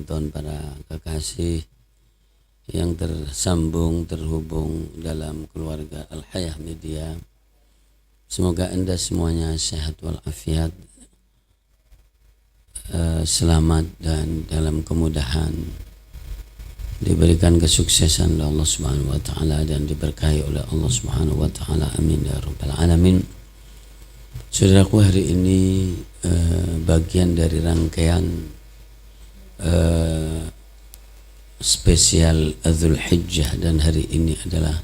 penonton, para kekasih yang tersambung, terhubung dalam keluarga Al-Hayah Media. Semoga Anda semuanya sehat walafiat, selamat dan dalam kemudahan, diberikan kesuksesan oleh Allah Subhanahu wa taala dan diberkahi oleh Allah Subhanahu wa taala. Amin ya rabbal alamin. Saudaraku, hari ini bagian dari rangkaian spesial Dzulhijjah, dan hari ini adalah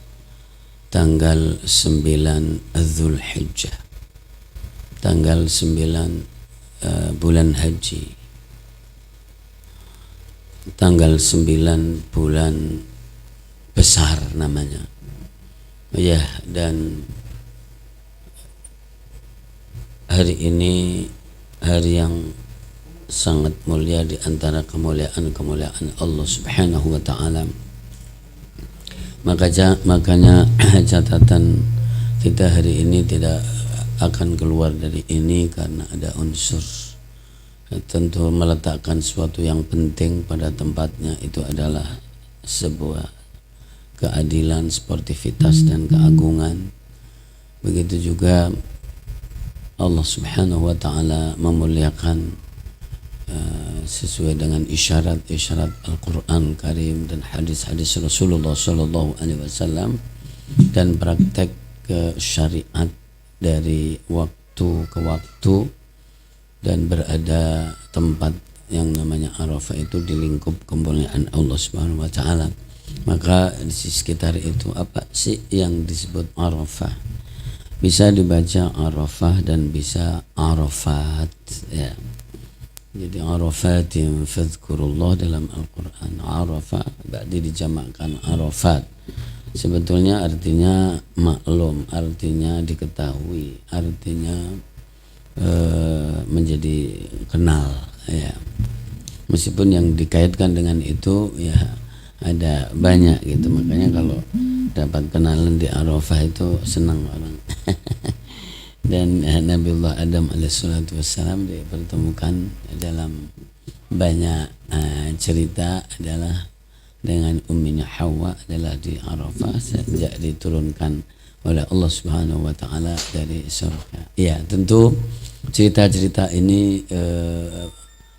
tanggal 9 Dzulhijjah, tanggal 9 bulan haji, tanggal 9 bulan besar namanya ya. Dan hari ini hari yang sangat mulia di antara kemuliaan-kemuliaan Allah Subhanahu wa taala. Makanya catatan kita hari ini tidak akan keluar dari ini karena ada unsur tentu meletakkan sesuatu yang penting pada tempatnya. Itu adalah sebuah keadilan, sportivitas dan keagungan. Begitu juga Allah Subhanahu wa taala memuliakan sesuai dengan isyarat-isyarat Al-Quran Karim dan hadis-hadis Rasulullah Sallallahu Alaihi Wasallam, dan praktek syariat dari waktu ke waktu, dan berada tempat yang namanya Arafah itu di lingkup kemuliaan Allah Subhanahu wa taala. Maka di sekitar itu apa sih yang disebut Arafah? Bisa dibaca Arafah dan bisa Arafat ya. Jadi Arafatin fadhkurullah dalam Al-Quran. Arafah berarti dijamakkan Arafat. Sebetulnya artinya maklum, artinya diketahui, artinya menjadi kenal ya. Meskipun yang dikaitkan dengan itu ya ada banyak gitu. Makanya kalau dapat kenalan di Arafah itu senang orang. Dan Nabiullah Adam alaihissalatu wassalam dipertemukan dalam banyak cerita adalah dengan umminya Hawa adalah di Arafah sejak diturunkan oleh Allah Subhanahu wa taala dari surga. Ya, tentu cerita-cerita ini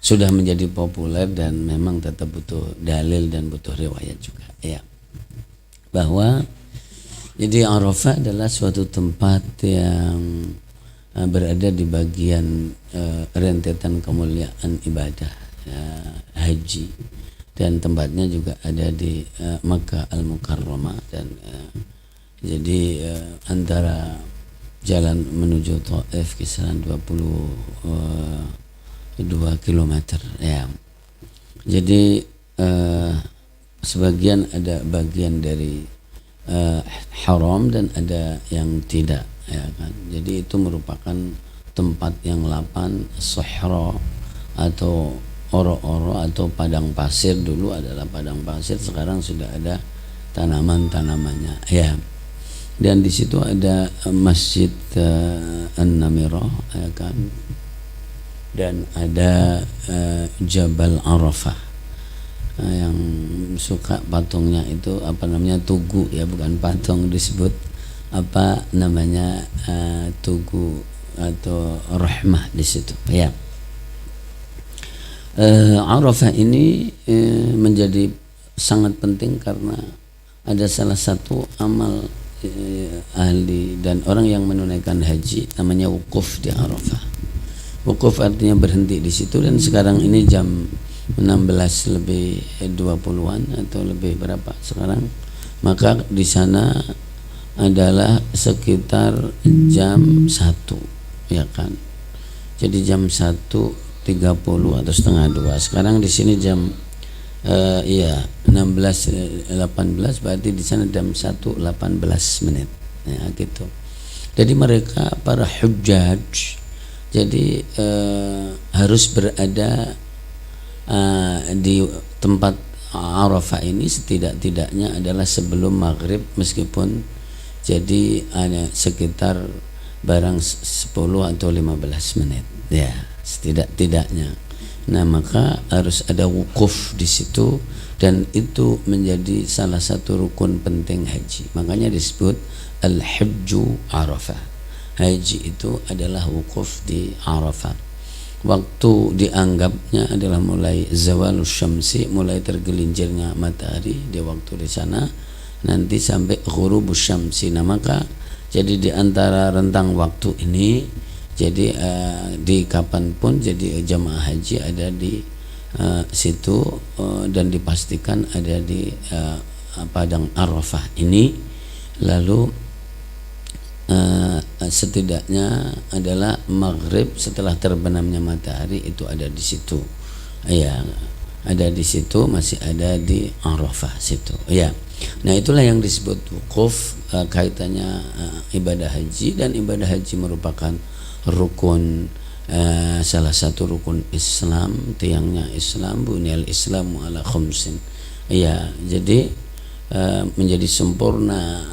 sudah menjadi populer dan memang tetap butuh dalil dan butuh riwayat juga ya. Bahwa jadi Arafah adalah suatu tempat yang berada di bagian rentetan kemuliaan ibadah haji, dan tempatnya juga ada di Makkah Al-Mukarramah. Dan jadi antara jalan menuju Taif kisaran 22 km ya. Jadi sebagian ada bagian dari haram dan ada yang tidak ya kan. Jadi itu merupakan tempat yang lapang, sahra atau oro-oro atau padang pasir. Dulu adalah padang pasir, sekarang sudah ada tanaman-tanamannya ya. Dan di situ ada Masjid An-Namirah ya kan. Dan ada Jabal Arafah yang suka patungnya itu apa namanya, tugu ya, bukan patung, disebut apa namanya tugu atau rahmah di situ ya. Arafah ini menjadi sangat penting karena ada salah satu amal ahli dan orang yang menunaikan haji namanya wukuf di Arafah. Wukuf artinya berhenti di situ, dan sekarang ini jam 16 lebih 20-an atau lebih berapa sekarang, maka di sana adalah sekitar jam 1 ya kan. Jadi jam 1.30 atau setengah 2. Sekarang di sini jam 16.18, berarti di sana jam 1.18 menit ya gitu. Jadi mereka para hujjaj jadi harus berada di tempat Arafah ini setidak-tidaknya adalah sebelum maghrib, meskipun jadi ada sekitar barang 10 atau 15 menit ya setidak-tidaknya. Nah, maka harus ada wukuf di situ, dan itu menjadi salah satu rukun penting haji. Makanya disebut al-hajju Arafah. Haji itu adalah wukuf di Arafah. Waktu dianggapnya adalah mulai zawalus syamsi, mulai tergelincirnya matahari di waktu di sana, nanti sampai ghurubus syamsi. Nah, maka jadi di antara rentang waktu ini, jadi di kapanpun jadi jamaah haji ada di situ, dan dipastikan ada di padang Arafah ini. Lalu setidaknya adalah maghrib setelah terbenamnya matahari itu ada di situ, ya, ada di situ, masih ada di Arafah situ, ya. Nah, itulah yang disebut wukuf, kaitannya ibadah haji. Dan ibadah haji merupakan rukun, salah satu rukun Islam, tiangnya Islam, bunyal Islamu ala khumsin, ya. Jadi menjadi sempurna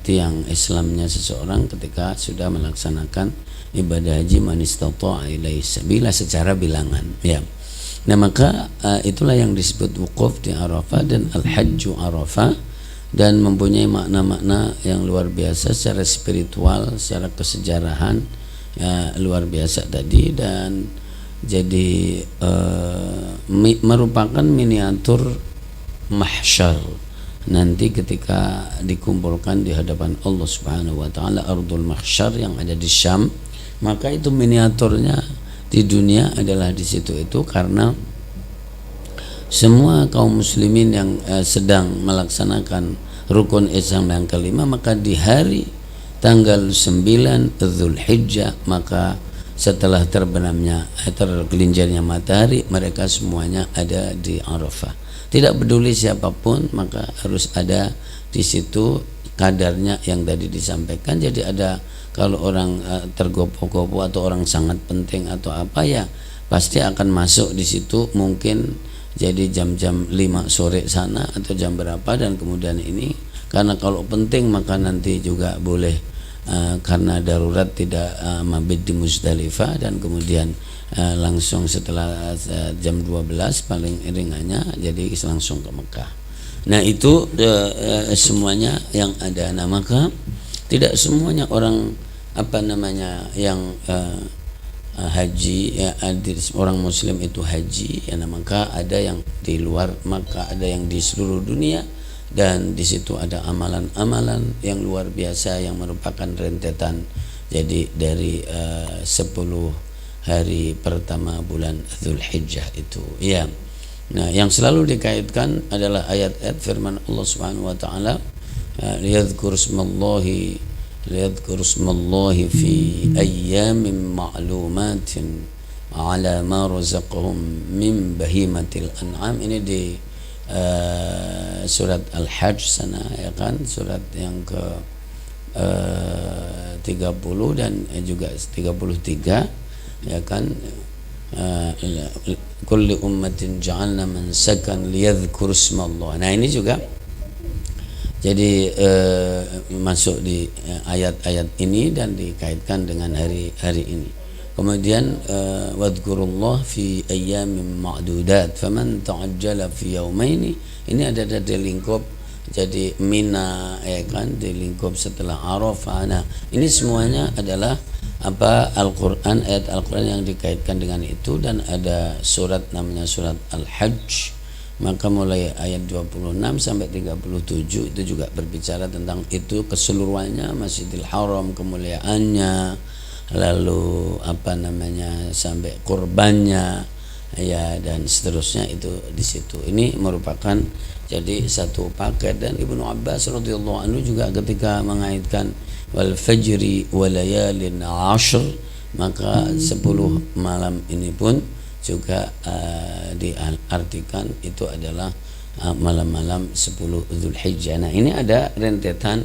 tiang Islamnya seseorang ketika sudah melaksanakan ibadah haji, man istata'a ilaihi sabila, secara bilangan, ya. Nah, maka itulah yang disebut wukuf di Arafah dan al-hajju Arafah, dan mempunyai makna-makna yang luar biasa secara spiritual, secara kesejarahan, ya, luar biasa tadi. Dan jadi merupakan miniatur mahsyar nanti ketika dikumpulkan di hadapan Allah Subhanahu wa taala, ardul mahsyar yang ada di Syam. Maka itu miniaturnya di dunia adalah di situ itu, karena semua kaum muslimin yang sedang melaksanakan rukun Islam yang kelima, maka di hari tanggal 9 Dzulhijjah, maka setelah tergelincirnya matahari, mereka semuanya ada di Arafah. Tidak peduli siapapun, maka harus ada di situ kadarnya yang tadi disampaikan. Jadi ada, kalau orang tergopoh-gopoh atau orang sangat penting atau apa, ya pasti akan masuk di situ, mungkin jadi jam-jam 5 sore sana atau jam berapa, dan kemudian ini karena kalau penting maka nanti juga boleh, karena darurat tidak mabit di Muzdalifah, dan kemudian langsung setelah jam 12 paling ringannya jadi langsung ke Mekah. Nah, itu semuanya yang ada. Nah, maka tidak semuanya orang yang haji, ya, orang muslim itu haji, ya. Nah, maka ada yang di luar, maka ada yang di seluruh dunia, dan di situ ada amalan-amalan yang luar biasa yang merupakan rentetan. Jadi dari 10 hari pertama bulan Dzulhijjah itu, ya. Nah, yang selalu dikaitkan adalah ayat-ayat firman Allah Subhanahu wa taala, liyadhkur ismallahi fi ayyamin ma'lumatin ala ma razaqahum min bahimatil an'am. Ini di surat Al-Hajj sana, ya kan, surat yang ke 30 dan juga 33, ya kan, kulli ummatin ja'alna mansakan liyadhkur ismallah. Nah, ini juga jadi masuk di ayat-ayat ini dan dikaitkan dengan hari ini. Kemudian wadhkurullah fi ayyamin ma'dudat faman ta'ajjala fi yaumaini, ini ada di lingkup jadi Mina, ya kan, di lingkup setelah Arafah. Nah, ini semuanya adalah Al-Quran, ayat Al-Quran yang dikaitkan dengan itu. Dan ada surat namanya surat Al-Hajj, maka mulai ayat 26 sampai 37 itu juga berbicara tentang itu keseluruhannya, Masjidil Haram, kemuliaannya, lalu sampai kurbannya, ya, dan seterusnya itu di situ. Ini merupakan jadi satu paket. Dan Ibnu Abbas radhiyallahu anhu juga ketika mengaitkan wal fajri walayalin ashr, maka 10 malam ini pun juga diartikan itu adalah malam-malam 10 Dzulhijjah. Nah, ini ada rentetan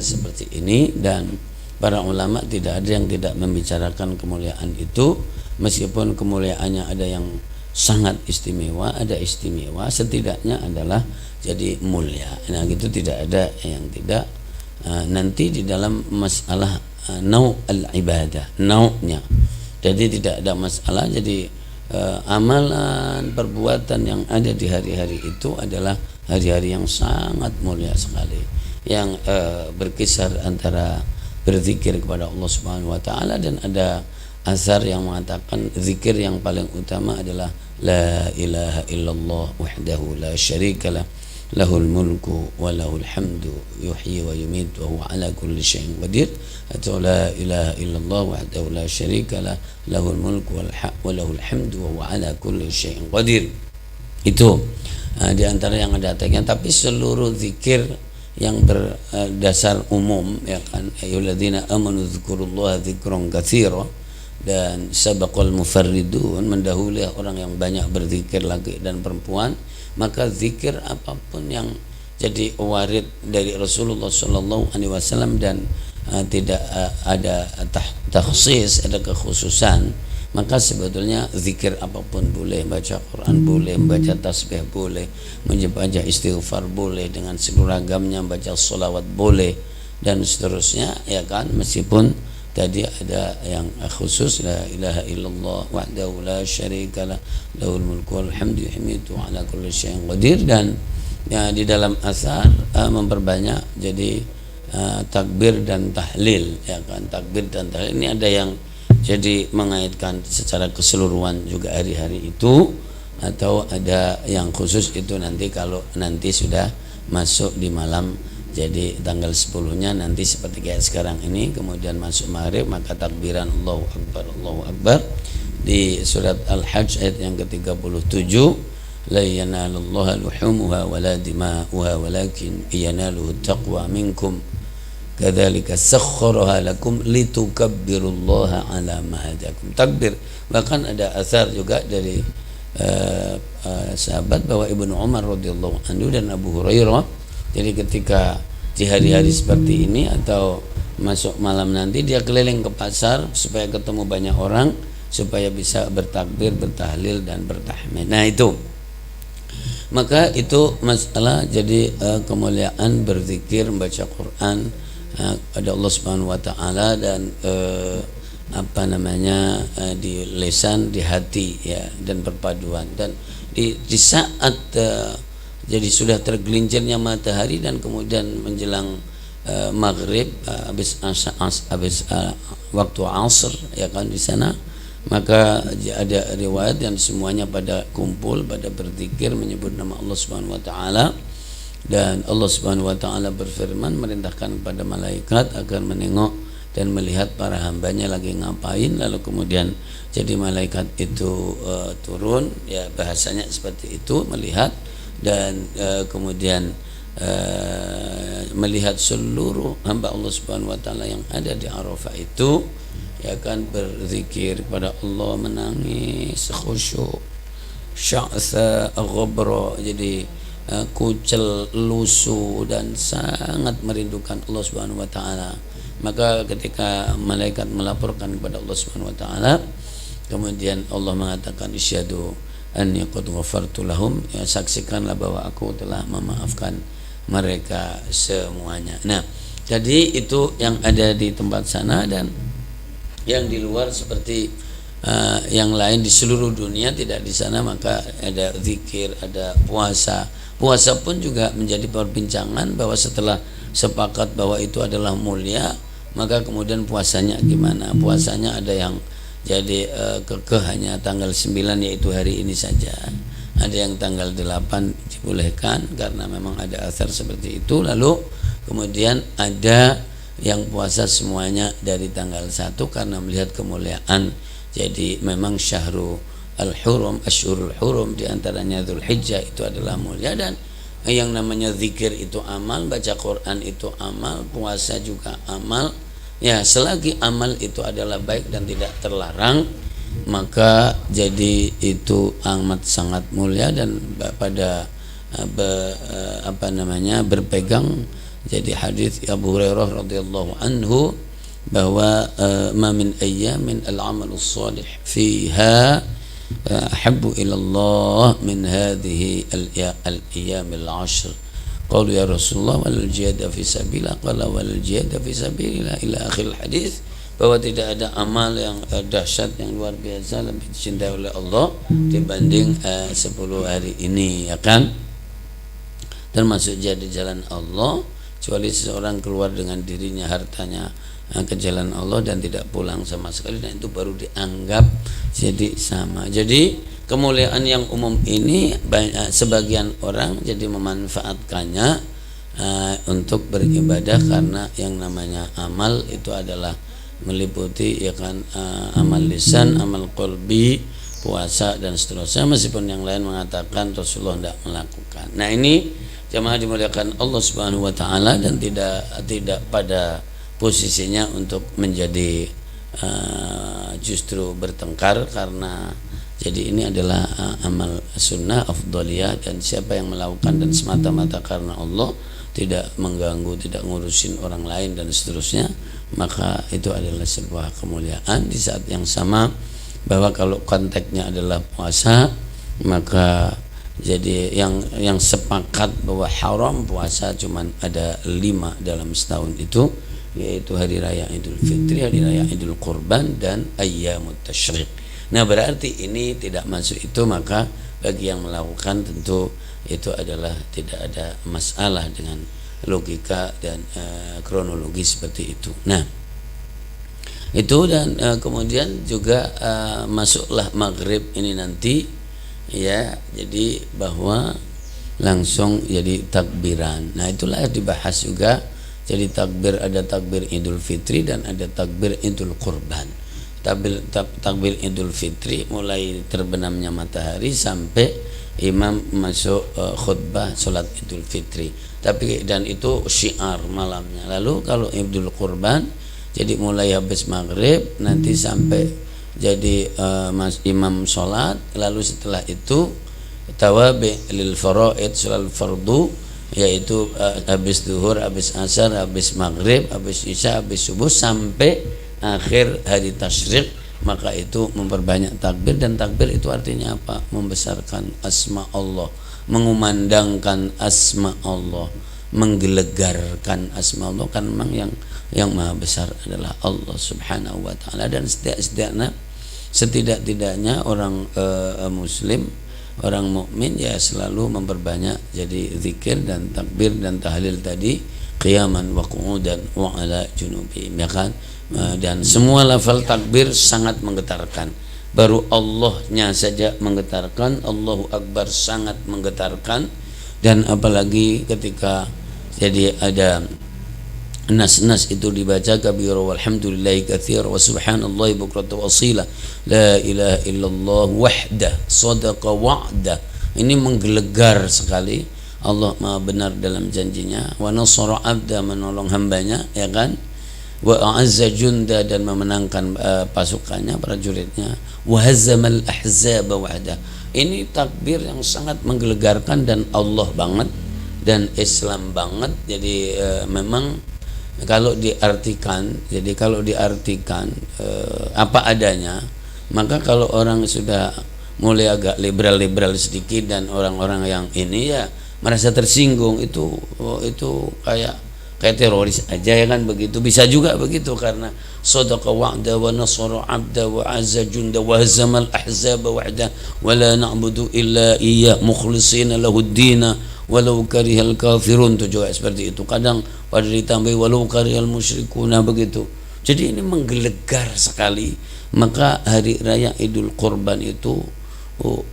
seperti ini, dan para ulama tidak ada yang tidak membicarakan kemuliaan itu, meskipun kemuliaannya ada yang sangat istimewa, ada istimewa, setidaknya adalah jadi mulia. Nah, gitu, tidak ada yang tidak. Nanti di dalam masalah nau' al-ibadah, nau'nya, Jadi tidak ada masalah. Jadi amalan perbuatan yang ada di hari-hari itu adalah hari-hari yang sangat mulia sekali, yang berkisar antara berzikir kepada Allah Subhanahu wa taala, dan ada asar yang mengatakan zikir yang paling utama adalah la ilaha illallah wahdahu la syarikalah lahul mulku wa lahul hamdu yuhyi wa yumiitu wa huwa ala kulli syai'in qadir, atau la ilaha illallah wahdahu la syarikalah lahul mulku wa lahul hamdu wa huwa ala kulli syai'in qadir. Itu di antara yang ada tagnya. Tapi seluruh zikir yang berdasar umum, ya kan, ayyuhalladzina amanu dzkurullaha dzikran katsira, dan sabaqal mufarridun, mendahului orang yang banyak berzikir laki dan perempuan. Maka zikir apapun yang jadi warid dari Rasulullah sallallahu alaihi wasallam dan tidak ada takhsis, ada kekhususan, maka sebetulnya zikir apapun boleh, baca Quran boleh, membaca tasbih boleh, membaca istighfar boleh dengan seluruh ragamnya, baca sholawat boleh, dan seterusnya, ya kan, meskipun tadi ada yang khusus la ilaha illallah wahdahu la syarikalah lahul mulku wal hamdu yuhyitu ala kulli syai'in qadir. Dan ya, di dalam asar memperbanyak jadi takbir dan tahlil, ya kan, takbir dan tahlil ini ada yang jadi mengaitkan secara keseluruhan juga hari-hari itu, atau ada yang khusus itu nanti kalau nanti sudah masuk di malam, jadi tanggal 10-nya nanti seperti kayak sekarang ini, kemudian masuk maghrib maka takbiran Allahu Akbar di surat Al-Hajj ayat yang ke-37, la yanalullah luhumuha wala dima'uha walakin yanaluhu taqwa minkum kadzalika sakhkharaha lakum litukabbirullaha ala ma hadakum. Takbir, bahkan ada asar juga dari sahabat bahwa Ibnu Umar radhiyallahu anhu dan Abu Hurairah, jadi ketika di hari-hari seperti ini atau masuk malam nanti dia keliling ke pasar supaya ketemu banyak orang, supaya bisa bertakbir, bertahlil dan bertahmid. Nah itu, maka itu masalah jadi kemuliaan berzikir, membaca Quran pada Allah Subhanahu wa taala, dan di lisan, di hati, ya, dan perpaduan. Dan di saat jadi sudah tergelincirnya matahari dan kemudian menjelang maghrib, habis waktu asr, ya kan, di sana, maka ada riwayat dan semuanya pada kumpul, pada berzikir menyebut nama Allah Subhanahu wa taala. Dan Allah Subhanahu wa taala berfirman, merintahkan kepada malaikat agar menengok dan melihat para hambanya lagi ngapain, lalu kemudian jadi malaikat itu turun, ya bahasanya seperti itu, melihat dan kemudian melihat seluruh hamba Allah Subhanahu wa taala yang ada di Arafah itu, ya kan, berzikir kepada Allah, menangis khusyuk, sya'tha ghabra, jadi kucel lusuh dan sangat merindukan Allah Subhanahu wa taala. Maka ketika malaikat melaporkan kepada Allah Subhanahu wa taala, kemudian Allah mengatakan isyhadu anni qad ghafartu lahum, ya, saksikanlah bahwa aku telah memaafkan mereka semuanya. Nah, jadi itu yang ada di tempat sana, dan yang di luar seperti yang lain di seluruh dunia tidak di sana, maka ada zikir, ada puasa. Puasa pun juga menjadi perbincangan, bahwa setelah sepakat bahwa itu adalah mulia, maka kemudian puasanya gimana? Puasanya ada yang jadi kekeh hanya tanggal 9, yaitu hari ini saja. Ada yang tanggal 8 dibolehkan karena memang ada asar seperti itu. Lalu kemudian ada yang puasa semuanya dari tanggal 1 karena melihat kemuliaan. Jadi memang syahrul al-hurum, asyurul hurum, diantaranya Dzulhijjah itu adalah mulia. Dan yang namanya zikir itu amal, baca Quran itu amal, puasa juga amal. Ya, selagi amal itu adalah baik dan tidak terlarang, maka jadi itu amat sangat mulia. Dan pada berpegang jadi hadis Abu Hurairah radhiyallahu anhu bahwa ma min ayyamin al-amalus salih fiha ahabbu ila Allah min hadhihi al-ayyam al-ashr. Qalu ya Rasulullah wal jihad fi sabilillah, qala wal jihad fi sabilillah ila akhir hadis. bahwa tidak ada amal yang dahsyat, yang luar biasa, lebih dicintai oleh Allah dibanding 10 hari ini, ya kan? Termasuk jadi jalan Allah, kecuali seseorang keluar dengan dirinya, hartanya ke jalan Allah dan tidak pulang sama sekali, dan itu baru dianggap jadi sama. Jadi kemuliaan yang umum ini sebagian orang jadi memanfaatkannya untuk beribadah, karena yang namanya amal itu adalah meliputi, ya kan, amal lisan, amal qalbi, puasa dan seterusnya, meskipun yang lain mengatakan Rasulullah tidak melakukan. Nah, ini jamaah dimuliakan Allah Subhanahu wa taala, dan tidak pada posisinya untuk menjadi justru bertengkar, karena jadi ini adalah amal sunnah afdaliyah, dan siapa yang melakukan dan semata-mata karena Allah, tidak mengganggu, tidak ngurusin orang lain dan seterusnya, maka itu adalah sebuah kemuliaan. Di saat yang sama, bahwa kalau konteksnya adalah puasa, maka jadi yang sepakat bahwa haram puasa cuman ada 5 dalam setahun itu, yaitu hari raya Idul Fitri, hari raya Idul Qurban, dan ayyamut tasyrik. Nah, berarti ini tidak masuk itu, maka bagi yang melakukan tentu itu adalah tidak ada masalah dengan logika dan kronologi seperti itu. Nah, itu, dan kemudian juga masuklah maghrib ini nanti, ya, jadi bahwa langsung jadi takbiran. Nah, itulah dibahas juga. Jadi takbir, ada takbir Idul Fitri dan ada takbir Idul Qurban. Takbir Idul Fitri mulai terbenamnya matahari sampai imam masuk khutbah sholat Idul Fitri. Tapi dan itu syiar malamnya. Lalu kalau Idul Qurban jadi mulai habis maghrib nanti sampai jadi imam sholat, lalu setelah itu tawabi lil faraid, sholat fardu, yaitu habis duhur, habis asar, habis maghrib, habis isya, habis subuh sampai akhir hari tasyrik, maka itu memperbanyak takbir. Dan takbir itu artinya apa? Membesarkan asma Allah, mengumandangkan asma Allah, menggelegarkan asma Allah, kan memang yang maha besar adalah Allah Subhanahu wa taala. Dan setidak-tidaknya orang muslim, orang mukmin, ya selalu memperbanyak jadi zikir dan takbir dan tahlil tadi, qiyaman wa qu'udan wa ala junubihim, ya kan? Dan semua lafal takbir sangat menggetarkan. Baru Allahnya saja menggetarkan, Allahu Akbar sangat menggetarkan. Dan apalagi ketika jadi ada nas-nas itu dibaca, kabira walhamdulillahi katsira wa subhanallahi bukratan wa asila, la ilaha illallah wahdah sadaqa wa'dah. Ini menggelegar sekali. Allah maha benar dalam janjinya, wa nasara abda, menolong hambanya, ya kan, wa a'azza junda, dan memenangkan pasukannya, prajuritnya, wa hazzamal ahzaba wahdah. Ini takbir yang sangat menggelegarkan dan Allah banget dan Islam banget. Jadi memang kalau diartikan, apa adanya, maka kalau orang sudah mulai agak liberal sedikit dan orang-orang yang ini ya merasa tersinggung, itu kayak teroris aja, ya kan, begitu. Bisa juga begitu, karena sadaqa wa'da wa nasara 'abda wa 'azza junda wa hazamal ahzaba wa'da wa la na'budu illa iyyah mukhlishina lahud-dina walau karihal kafirun. Itu juga seperti itu. Kadang pada ditambahi walau karihal musyrikuna, begitu. Jadi ini menggelegar sekali. Maka hari raya Idul Qurban itu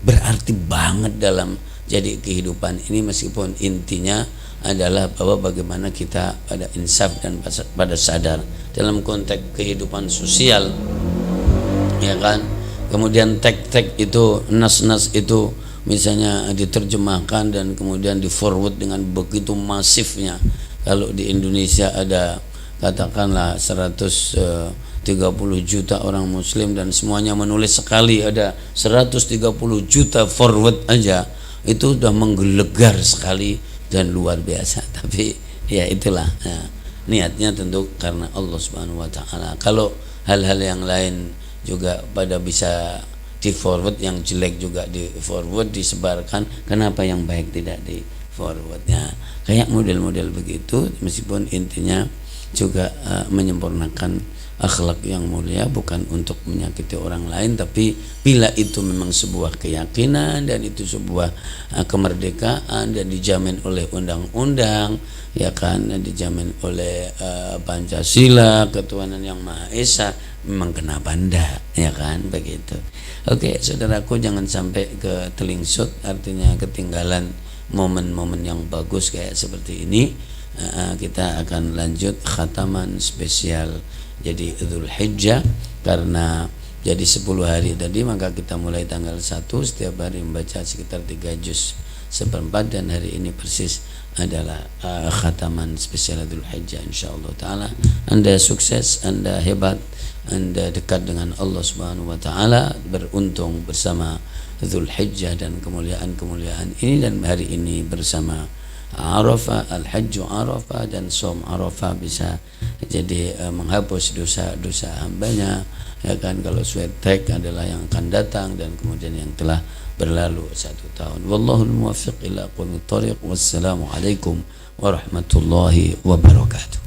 berarti banget dalam jadi kehidupan ini, meskipun intinya adalah bahwa bagaimana kita pada insaf dan pada sadar dalam konteks kehidupan sosial, ya kan. Kemudian teks itu, nas-nas itu misalnya diterjemahkan dan kemudian di forward dengan begitu masifnya. Kalau di Indonesia ada katakanlah 130 juta orang muslim dan semuanya menulis sekali, ada 130 juta forward aja, itu sudah menggelegar sekali dan luar biasa. Tapi ya itulah, ya, niatnya tentu karena Allah Subhanahu wa taala. Kalau hal-hal yang lain juga pada bisa di forward, yang jelek juga di forward, disebarkan, kenapa yang baik tidak di forward? Ya, kayak model-model begitu, meskipun intinya juga menyempurnakan akhlak yang mulia, bukan untuk menyakiti orang lain, tapi bila itu memang sebuah keyakinan dan itu sebuah kemerdekaan dan dijamin oleh undang-undang, ya kan, dijamin oleh Pancasila, ketuhanan yang Maha Esa, memang kenapa enggak, ya kan, begitu. Oke, saudaraku, jangan sampai ke telingsut, artinya ketinggalan momen-momen yang bagus kayak seperti ini. Kita akan lanjut khataman spesial jadi Dzulhijjah, karena jadi 10 hari tadi, maka kita mulai tanggal 1 setiap hari membaca sekitar 3 juz seperempat, dan hari ini persis adalah khataman spesial Dzulhijjah insyaallah taala. Anda sukses, Anda hebat, Anda dekat dengan Allah Subhanahu wa taala, beruntung bersama Dzulhijjah dan kemuliaan-kemuliaan ini, dan hari ini bersama Arafah, Al-Hajju Arafah dan Som Arafah bisa jadi menghapus dosa-dosa hambanya, ya kan. Kalau swetek adalah yang akan datang dan kemudian yang telah berlalu 1 tahun. Wallahul muwaffiq ila aqwamit thoriq. Wassalamu alaikum warahmatullahi wabarakatuh.